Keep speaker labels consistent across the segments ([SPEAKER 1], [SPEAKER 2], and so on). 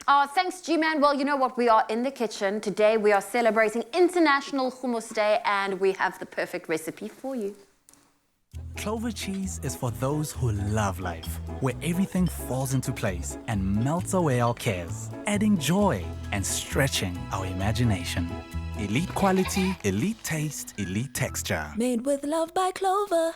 [SPEAKER 1] Oh, thanks, G-Man. Well, you know what? We are in the kitchen. Today we are celebrating International Hummus Day, and we have the perfect recipe for you.
[SPEAKER 2] Clover cheese is for those who love life, where everything falls into place and melts away our cares, adding joy and stretching our imagination. Elite quality, elite taste, elite texture.
[SPEAKER 3] Made with love by Clover.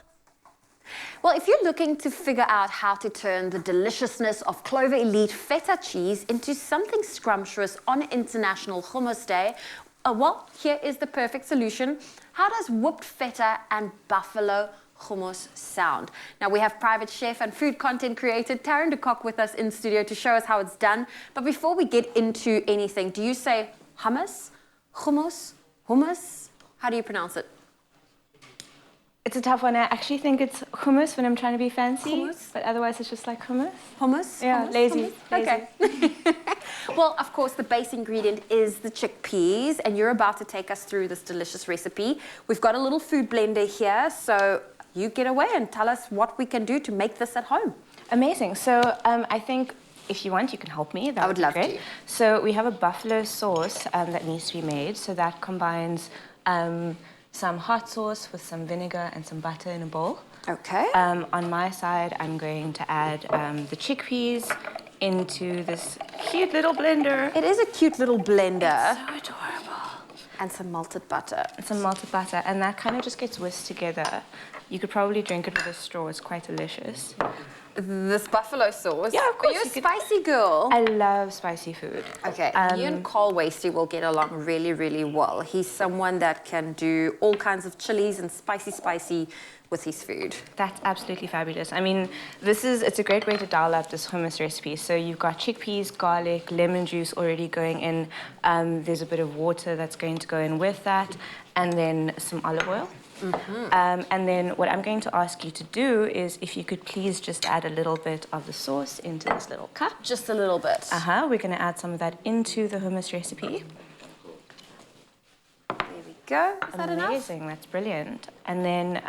[SPEAKER 1] Well, if you're looking to figure out how to turn the deliciousness of Clover Elite Feta cheese into something scrumptious on International Hummus Day, well, here is the perfect solution. How does whipped feta and buffalo hummus sound? Now, we have private chef and food content creator Taryn de Kock with us in studio to show us how it's done. But before we get into anything, do you say hummus, hummus, hummus? How do you pronounce it?
[SPEAKER 4] It's a tough one. I actually think it's hummus when I'm trying to be fancy.
[SPEAKER 1] Hummus?
[SPEAKER 4] But otherwise it's just like hummus.
[SPEAKER 1] Hummus?
[SPEAKER 4] Yeah,
[SPEAKER 1] Hummus?
[SPEAKER 4] lazy.
[SPEAKER 1] Okay. Well, of course, the base ingredient is the chickpeas, and you're about to take us through this delicious recipe. We've got a little food blender here, so you get away and tell us what we can do to make this at home.
[SPEAKER 4] Amazing. So I think if you want, you can help me. That
[SPEAKER 1] would
[SPEAKER 4] be
[SPEAKER 1] love
[SPEAKER 4] great.
[SPEAKER 1] to.
[SPEAKER 4] So we have a buffalo sauce that needs to be made. So that combines some hot sauce with some vinegar and some butter in a bowl.
[SPEAKER 1] Okay.
[SPEAKER 4] On my side, I'm going to add the chickpeas into this cute little blender.
[SPEAKER 1] It is a cute little blender.
[SPEAKER 4] So adorable.
[SPEAKER 1] And some malted butter.
[SPEAKER 4] And some malted butter, and that kind of just gets whisked together. You could probably drink it with a straw. It's quite delicious.
[SPEAKER 1] This buffalo sauce.
[SPEAKER 4] Yeah, of course.
[SPEAKER 1] Are you a spicy girl?
[SPEAKER 4] I love spicy food.
[SPEAKER 1] Okay, you and Carl Wasty will get along really, really well. He's someone that can do all kinds of chilies and spicy with his food.
[SPEAKER 4] That's absolutely fabulous. I mean, it's a great way to dial up this hummus recipe. So you've got chickpeas, garlic, lemon juice already going in. There's a bit of water that's going to go in with that, and then some olive oil. Mm-hmm. And then what I'm going to ask you to do is if you could please just add a little bit of the sauce into this little cup.
[SPEAKER 1] Just a little bit.
[SPEAKER 4] We're going to add some of that into the hummus recipe.
[SPEAKER 1] There we go. Is that enough?
[SPEAKER 4] Amazing. That's brilliant. And then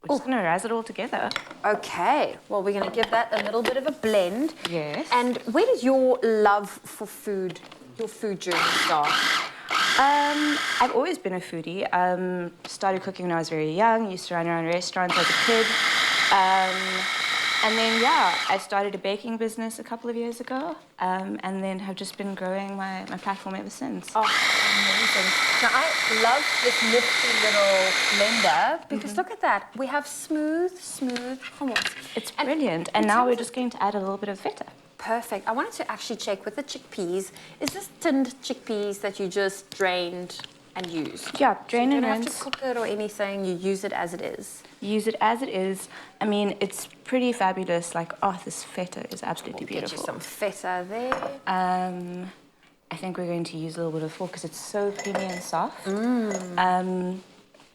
[SPEAKER 4] we're just going to razz it all together.
[SPEAKER 1] Okay. Well, we're going to give that a little bit of a blend.
[SPEAKER 4] Yes.
[SPEAKER 1] And where does your love for food, your food journey start?
[SPEAKER 4] I've always been a foodie. Started cooking when I was very young, used to run around restaurants as a kid. And then, yeah, I started a baking business a couple of years ago, and then have just been growing my platform ever since.
[SPEAKER 1] Oh, amazing. Now, I love this nifty little blender because look at that. We have smooth hummus.
[SPEAKER 4] It's brilliant. And now we're just going to add a little bit of feta.
[SPEAKER 1] Perfect. I wanted to actually check with the chickpeas. Is this tinned chickpeas that you just drained and used?
[SPEAKER 4] Yeah, drain and rinse.
[SPEAKER 1] You don't have to cook it or anything. You use it as it is.
[SPEAKER 4] Use it as it is. I mean, it's pretty fabulous. Like, oh, this feta is absolutely beautiful.
[SPEAKER 1] Get you some feta there.
[SPEAKER 4] I think we're going to use a little bit of fork because it's so creamy and soft.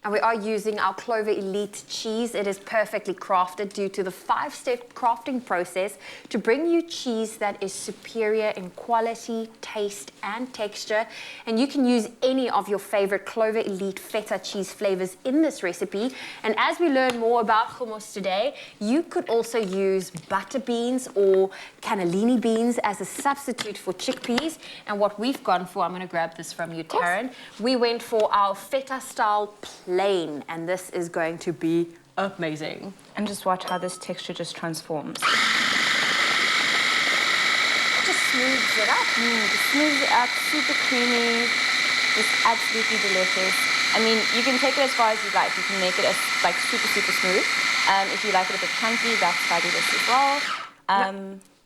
[SPEAKER 1] And we are using our Clover Elite cheese. It is perfectly crafted due to the 5-step crafting process to bring you cheese that is superior in quality, taste, and texture. And you can use any of your favorite Clover Elite feta cheese flavors in this recipe. And as we learn more about hummus today, you could also use butter beans or cannellini beans as a substitute for chickpeas. And what we've gone for, I'm going to grab this from you, Taryn. We went for our feta-style plain, and this is going to be amazing.
[SPEAKER 4] And just watch how this texture just transforms.
[SPEAKER 1] It just smooths it up.
[SPEAKER 4] Just smooths it up, super creamy, just absolutely delicious. I mean, you can take it as far as you like. You can make it as like super smooth. If you like it a bit chunky, that's fabulous as well.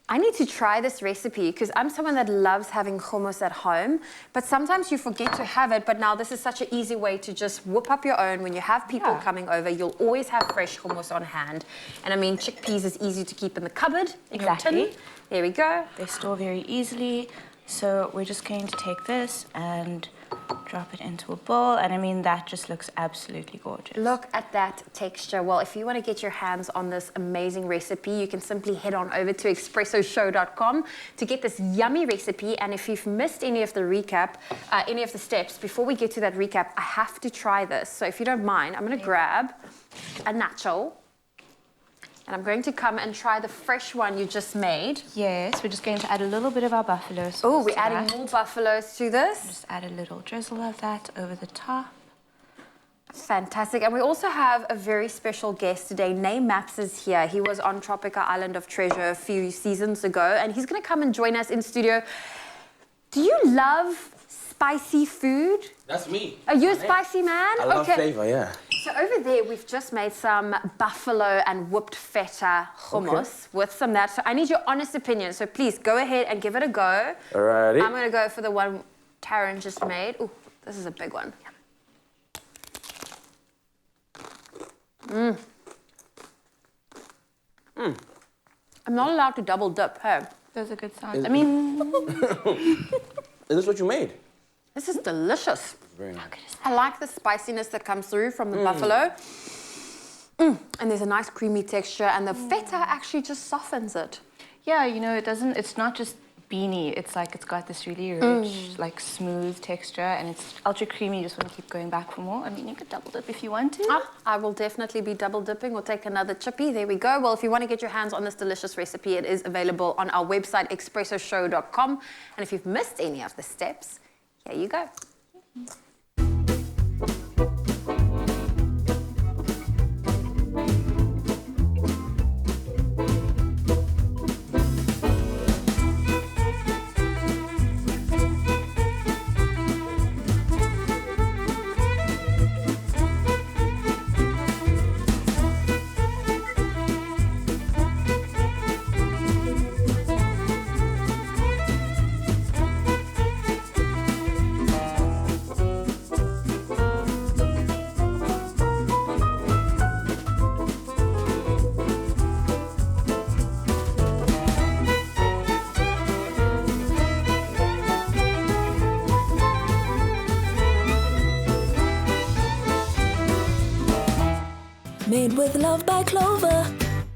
[SPEAKER 1] I need to try this recipe because I'm someone that loves having hummus at home, but sometimes you forget to have it. But now this is such an easy way to just whip up your own. When you have people coming over, you'll always have fresh hummus on hand. And I mean, chickpeas is easy to keep in the cupboard.
[SPEAKER 4] Exactly.
[SPEAKER 1] There we go.
[SPEAKER 4] They store very easily. So we're just going to take this and drop it into a bowl. And I mean, that just looks absolutely gorgeous.
[SPEAKER 1] Look at that texture. Well, if you want to get your hands on this amazing recipe, you can simply head on over to expressoshow.com to get this yummy recipe. And if you've missed any of the recap, any of the steps, before we get to that recap, I have to try this. So if you don't mind, I'm going to grab a nacho. And I'm going to come and try the fresh one you just made.
[SPEAKER 4] Yes, we're just going to add a little bit of our buffalo sauce.
[SPEAKER 1] Oh, we're
[SPEAKER 4] to
[SPEAKER 1] adding
[SPEAKER 4] that.
[SPEAKER 1] more buffaloes to this.
[SPEAKER 4] Just add a little drizzle of that over the top.
[SPEAKER 1] Fantastic. And we also have a very special guest today. Nay Maps is here. He was on Tropica Island of Treasure a few seasons ago, and he's going to come and join us in studio. Do you love spicy food?
[SPEAKER 5] That's me.
[SPEAKER 1] Are you a spicy man?
[SPEAKER 5] I love flavor, yeah.
[SPEAKER 1] So over there, we've just made some buffalo and whipped feta hummus with some of that. So I need your honest opinion. So please go ahead and give it a go.
[SPEAKER 5] Alrighty.
[SPEAKER 1] I'm going to go for the one Taryn just made. Ooh, this is a big one. I'm not allowed to double dip, hey?
[SPEAKER 4] Those are good sounds. I mean,
[SPEAKER 5] Is this what you made?
[SPEAKER 1] This is delicious.
[SPEAKER 5] Very nice.
[SPEAKER 1] I like the spiciness that comes through from the buffalo. And there's a nice creamy texture, and the feta actually just softens it.
[SPEAKER 4] yeah, you know, it's not just beanie. It's like it's got this really rich, like smooth texture, and it's ultra creamy. You just want to keep going back for more. I mean, you could double dip if you want to.
[SPEAKER 1] I will definitely be double dipping. We'll take another chippy. There we go. Well, if you want to get your hands on this delicious recipe, it is available on our website, expressoshow.com. And if you've missed any of the steps, here you go.
[SPEAKER 3] Made with love by Clover.